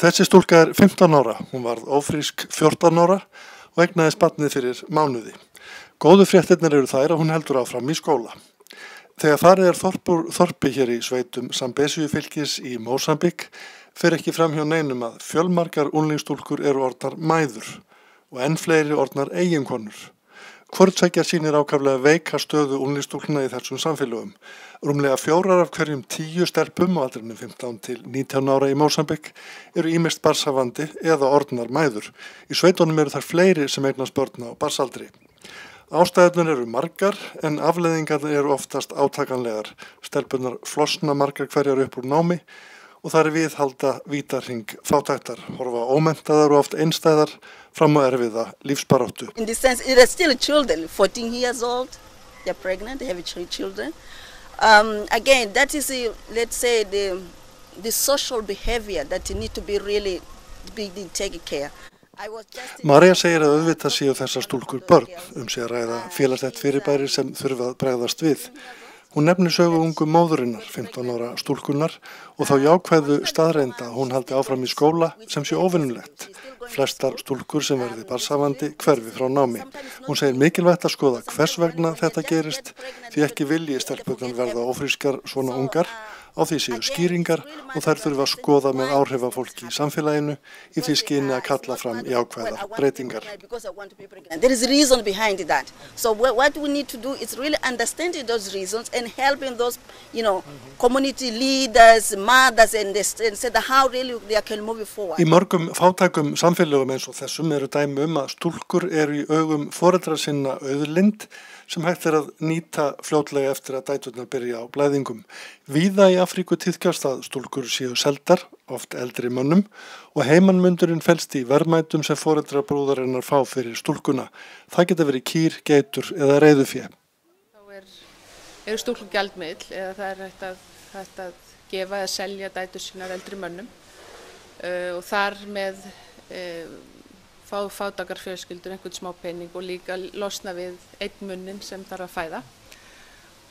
Þessi stúlka er 15 ára, hún varð ófrísk 14 ára og eignaðist barnið fyrir mánuði. Góðu fréttirnar eru þær að hún heldur áfram í skóla. Þegar farið er þorpi hér í sveitum Zambezíufylkis í Mósambík fer ekki fram hjá neinum að fjölmargar unglingsstúlkur eru orðnar mæður og enn fleiri orðnar eiginkonur. Hvort tveggja sýnir ákaflega veika stöðu unglingsstúlkna í þessum samfélögum. Rúmlega 4 af hverjum 10 stelpum á aldrinum 15 til 19 ára í Mósambík eru ýmist barnshafandi eða orðnar mæður. Í sveitunum eru þar fleiri sem eignast börn á barnsaldri. Ástæðurnar eru margar en afleiðingarnar eru oftast átakanlegar. Stelpunar flosna margar hverjar upp úr námi og það er viðhalda vítahring fátæktar, horfa ómenntaðar og oft einstæðar fram á erfiða lífsbaráttu. In this sense, it is still children, 14 years old, they're pregnant, they have 3 children. Again, that is, let's say, the social behavior that need to be really taken care. María segir að auðvitað séu þessar stúlkur börn, sé að ræða félagslegt fyrirbæri sem þurfa að bregðast við. Hún nefnir sögu ungu móðurinnar, 15 ára stúlkunnar, og þá jákvæðu staðreynda að hún haldi áfram í skóla sem sé óvinnulegt. Flestar stúlkur sem verði barnshafandi hverfi frá námi. Hún segir mikilvægt að skoða hvers vegna þetta gerist, því ekki vilji stelpurnar verða ófrískar svona ungar, á því séu skýringar og þær þurfa að skoða með áhrifafólki í samfélaginu í því skyni að kalla fram jákvæðar breytingar. There is a reason behind that. So what we need to do is really understanding those reasons and helping those, community leaders, mothers, and say how really they can move forward. Í mörgum fátækum samfélögum eins og þessum eru dæmi að stúlkur eru í augum foreldra sinna auðlind sem hægt er að nýta fljótlega eftir að dæturnar byrja á blæðingum. Víða í Afríku tíðkast að stúlkur séu seldar, oft eldri mönnum, og heimannmundurinn felst í verðmætum sem foreldrabrúðarinnar fá fyrir stúlkuna. Það geta verið kýr, geitur eða reiðufé. Þá eru stúlkur gjaldmiðl eða það er hægt að gefa eða selja dætur sínar eldri mönnum og þar með fá fátækar fjölskyldur einhvern smá pening og líka losna við einn munnin sem þarf að fæða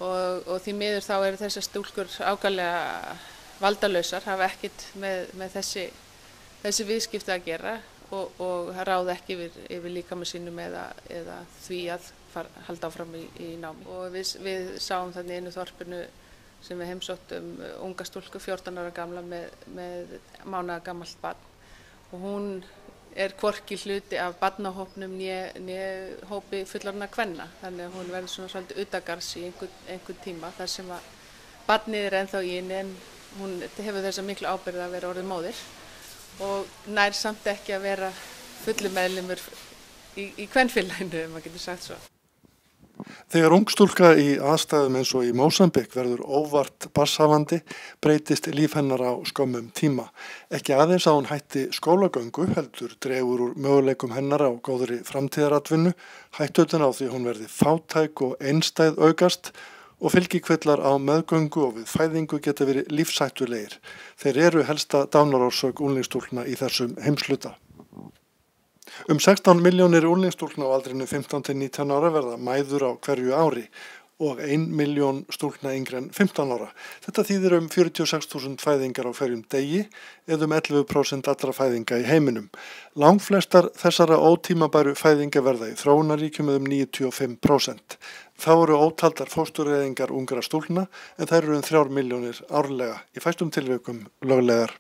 og því miður þá eru þessar stúlkur ákaflega valdalausar, hafa ekkert með þessi viðskipti að gera og ráða ekki yfir líkama sínum eða því að halda áfram í námi. Og við sáum þannig í einu þorpinu sem við heimsóttum unga stúlku 14 ára gamla með mánaða gamalt barn og hún er hvorki hluti af barnahópnum né hópi fullorðinna kvenna. Þannig að hún verður svona svolítið utangarðs í einhvern tíma þar sem að barnið er ennþá í henni en hún hefur þessa miklu ábyrgð að vera orðið móðir og nær samt ekki að vera fullu meðlimur í kvenfélaginu, ef maður getur sagt svo. Þegar ung stúlka í aðstæðum eins og í Mósambík verður óvart barnshafandi breytist líf hennar á skömmum tíma. Ekki aðeins að hún hætti skólagöngu heldur dregur úr möguleikum hennar á góðri framtíðaratvinnu, hættutin á því hún verði fátæk og einstæð aukast og fylgikvillar á meðgöngu og við fæðingu geta verið lífshættulegir. Þeir eru helsta dánarorsök unglingsstúlkna í þessum heimshluta. 16 milljónir unglingsstúlkna á aldrinu 15 til 19 ára verða mæður á hverju ári og 1 milljón stúlkna yngri en 15 ára. Þetta þýðir 46.000 fæðingar á hverjum degi eða 11% allra fæðinga í heiminum. Langflestar þessara ótímabæru fæðinga verða í þróunarríkjum 95%. Þá eru ótaldar fóstureyðingar ungra stúlkna en þær eru 3 milljónir árlega, í fæstum tilvikum löglegar.